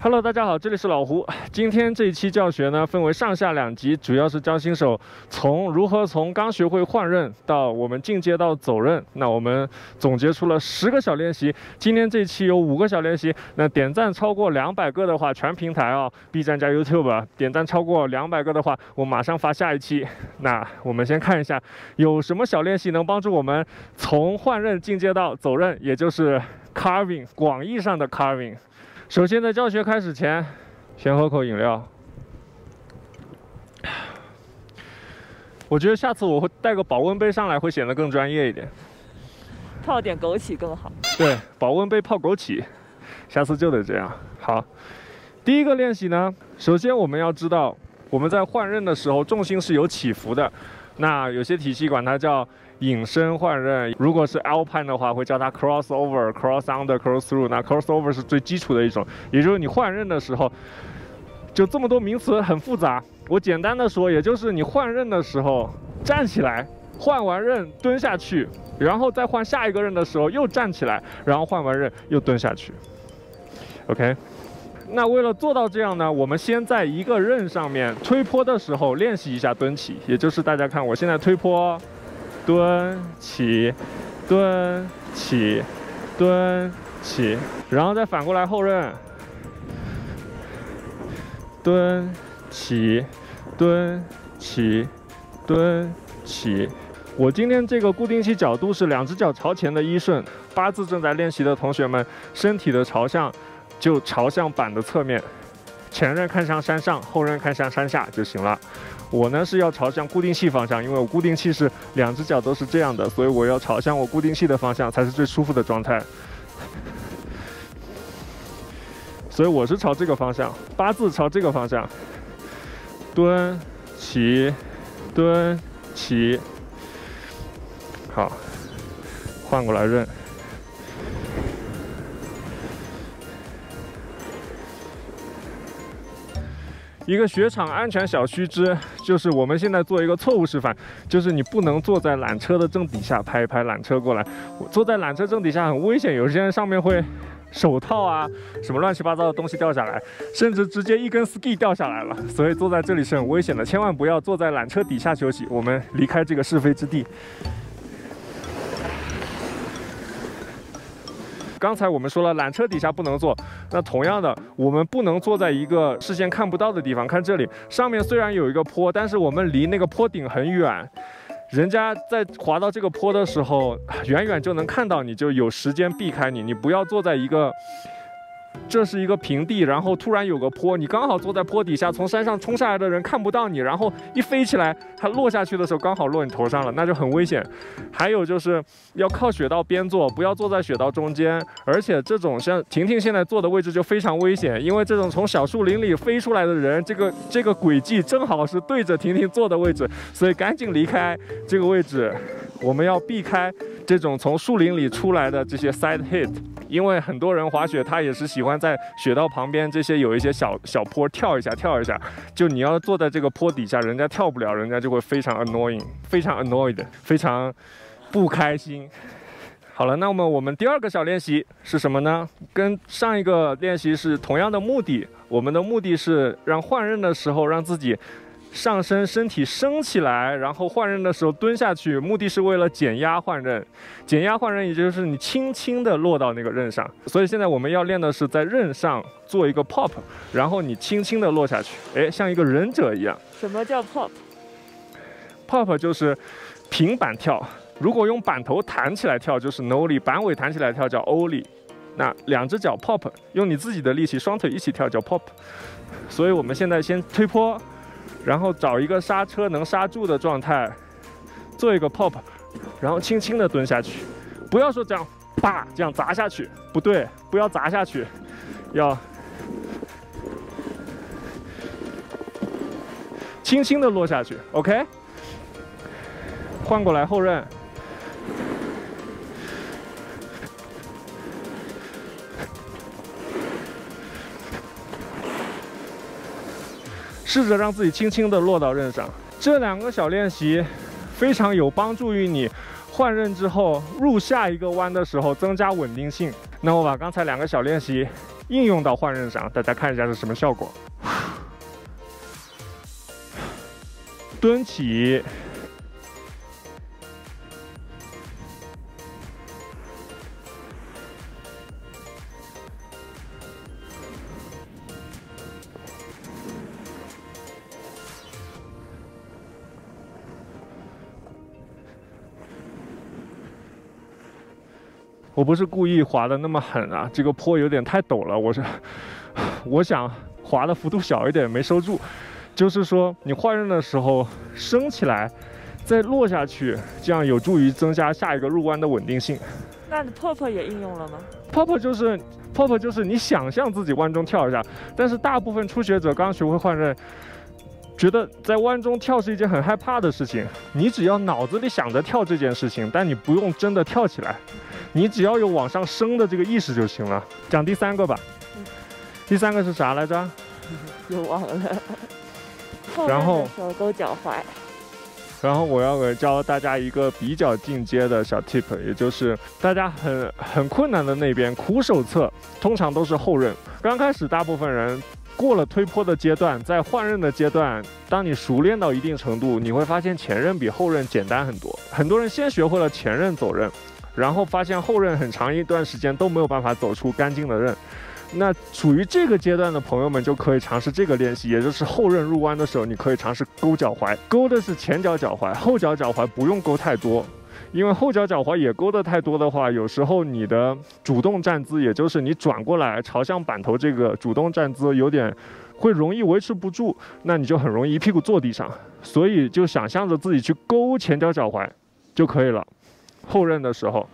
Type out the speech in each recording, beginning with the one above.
Hello， 大家好，这里是老胡。今天这一期教学呢，分为上下两集，主要是教新手如何从刚学会换刃到我们进阶到走刃。那我们总结出了10个小练习，今天这一期有5个小练习。那点赞超过200个的话，全平台啊 ，B 站加 YouTube 点赞超过200个的话，我马上发下一期。那我们先看一下有什么小练习能帮助我们从换刃进阶到走刃，也就是 carving 广义上的 carving。首先，在教学开始前，先喝口饮料。我觉得下次我会带个保温杯上来，会显得更专业一点。泡点枸杞更好。对，保温杯泡枸杞，下次就得这样。好，第一个练习呢，首先我们要知道，我们在换刃的时候，重心是有起伏的。那有些体系管它叫引伸换刃，如果是 Alpine 的话，会叫它 crossover、cross under、cross through。那 crossover 是最基础的一种，也就是你换刃的时候，就这么多名词很复杂。我简单的说，也就是你换刃的时候站起来，换完刃蹲下去，然后再换下一个刃的时候又站起来，然后换完刃又蹲下去。OK。那为了做到这样呢，我们先在一个刃上面推坡的时候练习一下蹲起，也就是大家看我现在推坡，蹲起，蹲起，蹲起，然后再反过来后刃，蹲起，蹲起，蹲起。我今天这个固定器角度是2只脚朝前的1顺，8字正在练习的同学们，身体的朝向就朝向板的侧面，前刃看向山上，后刃看向山下就行了。我呢是要朝向固定器方向，因为我固定器是2只脚都是这样的，所以我要朝向我固定器的方向才是最舒服的状态。所以我是朝这个方向，8字朝这个方向，蹲起，蹲起。好，换过来刃。一个雪场安全小须知，就是我们现在做一个错误示范，就是你不能坐在缆车的正底下拍一拍缆车过来。坐在缆车正底下很危险，有些人上面会手套啊，什么乱七八糟的东西掉下来，甚至直接一根 ski 掉下来了。所以坐在这里是很危险的，千万不要坐在缆车底下休息。我们离开这个是非之地。刚才我们说了，缆车底下不能坐。那同样的，我们不能坐在一个视线看不到的地方。看这里，上面虽然有一个坡，但是我们离那个坡顶很远。人家在滑到这个坡的时候，远远就能看到你，就有时间避开你。你不要坐在一个，这是一个平地，然后突然有个坡，你刚好坐在坡底下，从山上冲下来的人看不到你，然后一飞起来，它落下去的时候刚好落你头上了，那就很危险。还有就是要靠雪道边坐，不要坐在雪道中间。而且这种像婷婷现在坐的位置就非常危险，因为这种从小树林里飞出来的人，这个轨迹正好是对着婷婷坐的位置，所以赶紧离开这个位置。我们要避开这种从树林里出来的这些 side hit。因为很多人滑雪，他也是喜欢在雪道旁边这些有一些小坡跳一下，就你要坐在这个坡底下，人家跳不了，人家就会非常 annoying， 非常 annoyed， 非常不开心。好了，那么我们第2个小练习是什么呢？跟上一个练习是同样的目的，我们的目的是让换刃的时候让自己上身体升起来，然后换刃的时候蹲下去，目的是为了减压换刃。减压换刃也就是你轻轻的落到那个刃上。所以现在我们要练的是在刃上做一个 pop， 然后你轻轻的落下去，哎，像一个忍者一样。什么叫 pop？ 就是平板跳，如果用板头弹起来跳就是 nollie， 板尾弹起来跳叫 ollie。那2只脚 pop， 用你自己的力气，双腿一起跳叫 pop。所以我们现在先推坡。然后找一个刹车能刹住的状态，做一个 pop， 然后轻轻的蹲下去，不要说这样啪这样砸下去，不对，不要砸下去，要轻轻的落下去 ，OK？ 换过来后刃。试着让自己轻轻地落到刃上。这2个小练习非常有帮助于你换刃之后入下一个弯的时候增加稳定性。那我把刚才2个小练习应用到换刃上，大家看一下是什么效果。蹲起，我不是故意滑的那么狠啊，这个坡有点太陡了，我想滑的幅度小一点，没收住。就是说，你换刃的时候升起来，再落下去，这样有助于增加下一个入弯的稳定性。那你 pop 也应用了吗 ？pop 就是你想象自己弯中跳一下，但是大部分初学者刚学会换刃，觉得在弯中跳是一件很害怕的事情。你只要脑子里想着跳这件事情，但你不用真的跳起来，你只要有往上升的这个意识就行了。讲第3个吧。第3个是啥来着？又忘了。然后手勾脚踝。然后我要教大家一个比较进阶的小 tip， 也就是大家很困难的那边苦手侧，通常都是后刃。刚开始大部分人过了推坡的阶段，在换刃的阶段，当你熟练到一定程度，你会发现前刃比后刃简单很多。很多人先学会了前刃走刃，然后发现后刃很长一段时间都没有办法走出干净的刃。那属于这个阶段的朋友们就可以尝试这个练习，也就是后刃入弯的时候，你可以尝试勾脚踝，勾的是前脚脚踝，后脚脚踝不用勾太多，因为后脚脚踝也勾的太多的话，有时候你的主动站姿，也就是你转过来朝向板头这个主动站姿有点会容易维持不住，那你就很容易一屁股坐地上，所以就想象着自己去勾前脚脚踝就可以了。后刃的时候，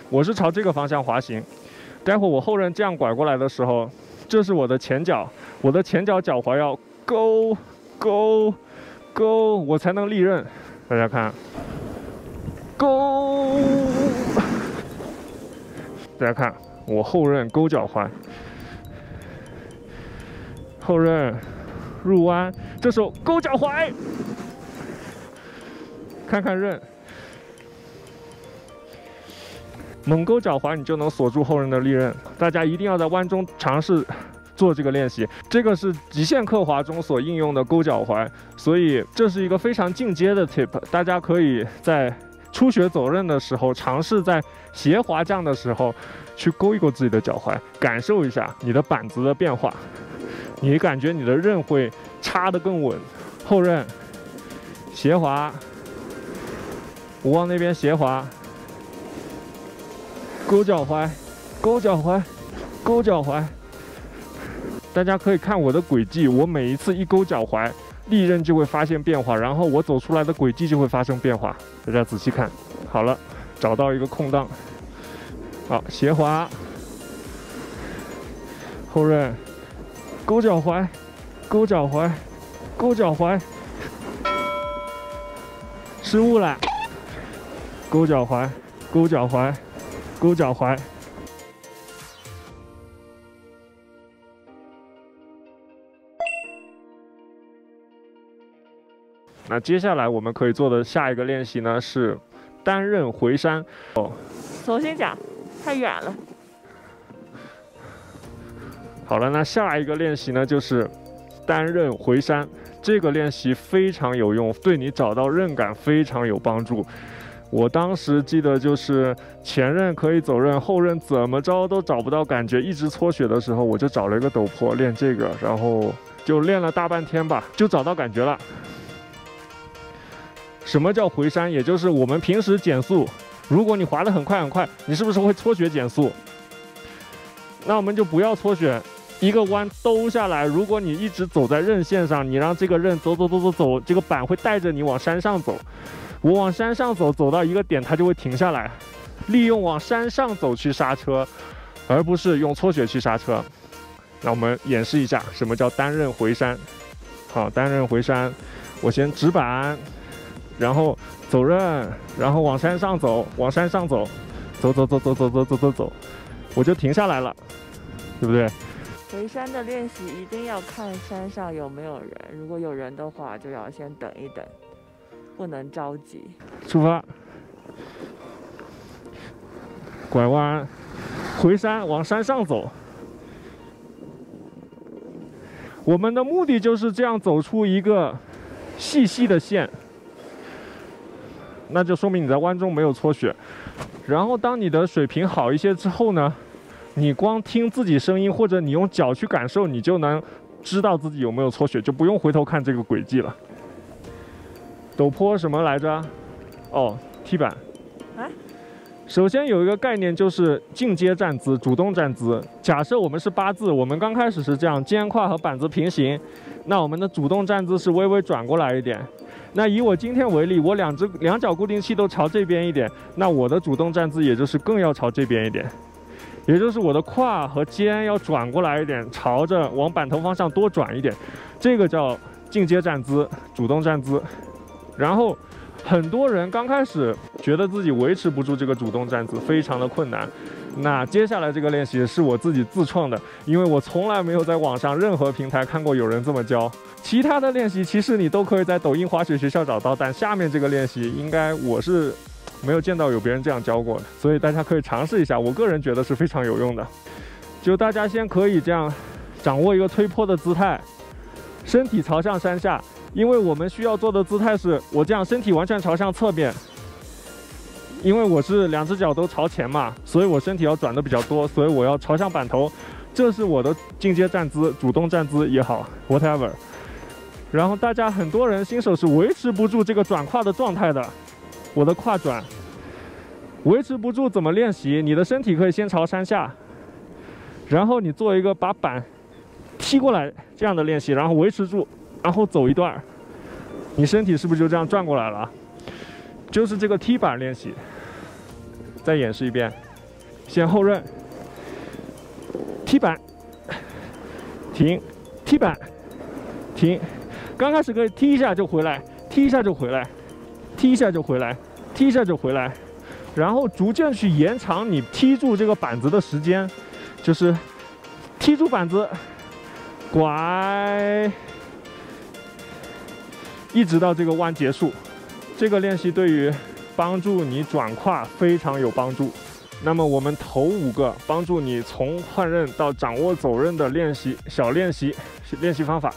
我是朝这个方向滑行。待会我后刃这样拐过来的时候，这是我的前脚，我的前脚脚踝要勾，我才能立刃。大家看，勾，大家看，我后刃勾脚踝，后刃入弯，这时候勾脚踝，看看刃。猛勾脚踝，你就能锁住后刃的利刃。大家一定要在弯中尝试做这个练习，这个是极限刻滑中所应用的勾脚踝，所以这是一个非常进阶的 tip。大家可以在初学走刃的时候，尝试在斜滑降的时候去勾一勾自己的脚踝，感受一下你的板子的变化，你感觉你的刃会插得更稳。后刃斜滑，我往那边斜滑。勾脚踝，勾脚踝，勾脚踝。大家可以看我的轨迹，我每一次一勾脚踝，利刃就会发现变化，然后我走出来的轨迹就会发生变化。大家仔细看，好了，找到一个空档，好，斜滑，后刃，勾脚踝，勾脚踝，勾脚踝，失误了，勾脚踝，勾脚踝。勾脚踝，那接下来我们可以做的下一个练习呢是单刃回山。重新讲，太远了。好了，那下一个练习呢就是单刃回山。这个练习非常有用，对你找到刃感非常有帮助。我当时记得就是前刃可以走刃，后刃怎么着都找不到感觉，一直搓血的时候，我就找了一个陡坡练这个，然后就练了大半天吧，就找到感觉了。什么叫回山？也就是我们平时减速，如果你滑得很快很快，你是不是会搓血减速？那我们就不要搓血，一个弯兜下来，如果你一直走在刃线上，你让这个刃走，这个板会带着你往山上走。我往山上走，走到一个点，它就会停下来，利用往山上走去刹车，而不是用搓血去刹车。那我们演示一下什么叫单刃回山。好，单刃回山，我先直板，然后走刃，然后往山上走，往山上走，走，我就停下来了，对不对？回山的练习一定要看山上有没有人，如果有人的话，就要先等一等。不能着急。出发，拐弯，回山往山上走。我们的目的就是这样走出一个细细的线，那就说明你在弯中没有搓血。然后当你的水平好一些之后呢，你光听自己声音，或者你用脚去感受，你就能知道自己有没有搓血，就不用回头看这个轨迹了。陡坡什么来着？哦，踢板。啊？首先有一个概念就是进阶站姿、主动站姿。假设我们是八字，我们刚开始是这样，肩胯和板子平行，那我们的主动站姿是微微转过来一点。那以我今天为例，我两脚固定器都朝这边一点，那我的主动站姿也就是更要朝这边一点，也就是我的胯和肩要转过来一点，朝着往板头方向多转一点，这个叫进阶站姿、主动站姿。然后很多人刚开始觉得自己维持不住这个主动站姿，非常的困难。那接下来这个练习是我自己自创的，因为我从来没有在网上任何平台看过有人这么教。其他的练习其实你都可以在抖音滑雪学校找到，但下面这个练习应该我是没有见到有别人这样教过的，所以大家可以尝试一下，我个人觉得是非常有用的。就大家先可以这样掌握一个推坡的姿态，身体朝向山下，因为我们需要做的姿态是我这样身体完全朝向侧面，因为我是两只脚都朝前嘛，所以我身体要转的比较多，所以我要朝向板头，这是我的进阶站姿、主动站姿也好 ，whatever。然后大家很多人新手是维持不住这个转胯的状态的，我的胯转维持不住，怎么练习？你的身体可以先朝山下，然后你做一个把板踢过来这样的练习，然后维持住，然后走一段，你身体是不是就这样转过来了？就是这个踢板练习。再演示一遍，先后刃，踢板，停，踢板，停。刚开始可以踢一下就回来，踢一下就回来，踢一下就回来，踢一下就回来，然后逐渐去延长你踢住这个板子的时间，就是踢住板子，拐，一直到这个弯结束。这个练习对于帮助你转胯非常有帮助。那么我们头5个帮助你从换刃到掌握走刃的小练习方法，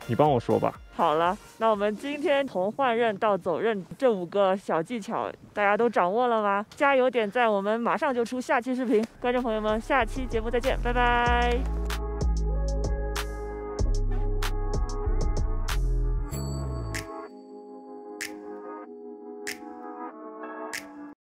你帮我说吧。好了，那我们今天从换刃到走刃这5个小技巧，大家都掌握了吗？加油点赞，我们马上就出下期视频，观众朋友们，下期节目再见，拜拜。